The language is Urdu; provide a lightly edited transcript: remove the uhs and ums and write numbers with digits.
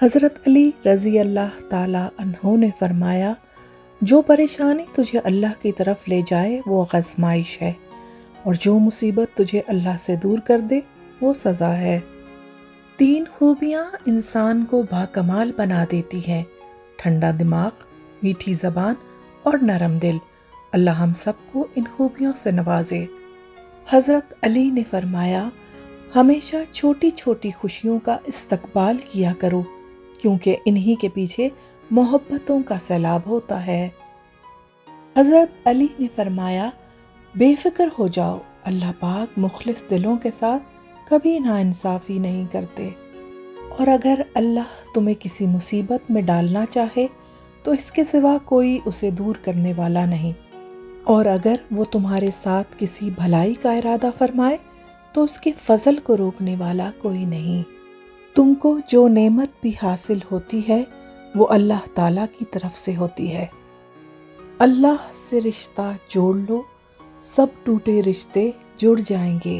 حضرت علی رضی اللہ تعالیٰ عنہ نے فرمایا، جو پریشانی تجھے اللہ کی طرف لے جائے وہ آزمائش ہے، اور جو مصیبت تجھے اللہ سے دور کر دے وہ سزا ہے۔ 3 خوبیاں انسان کو باکمال بنا دیتی ہیں: ٹھنڈا دماغ، میٹھی زبان اور نرم دل۔ اللہ ہم سب کو ان خوبیوں سے نوازے۔ حضرت علی نے فرمایا، ہمیشہ چھوٹی چھوٹی خوشیوں کا استقبال کیا کرو، کیونکہ انہی کے پیچھے محبتوں کا سیلاب ہوتا ہے۔ حضرت علی نے فرمایا، بے فکر ہو جاؤ، اللہ پاک مخلص دلوں کے ساتھ کبھی ناانصافی نہیں کرتے، اور اگر اللہ تمہیں کسی مصیبت میں ڈالنا چاہے تو اس کے سوا کوئی اسے دور کرنے والا نہیں، اور اگر وہ تمہارے ساتھ کسی بھلائی کا ارادہ فرمائے تو اس کے فضل کو روکنے والا کوئی نہیں۔ تم کو جو نعمت بھی حاصل ہوتی ہے وہ اللہ تعالیٰ کی طرف سے ہوتی ہے۔ اللہ سے رشتہ جوڑ لو، سب ٹوٹے رشتے جڑ جائیں گے۔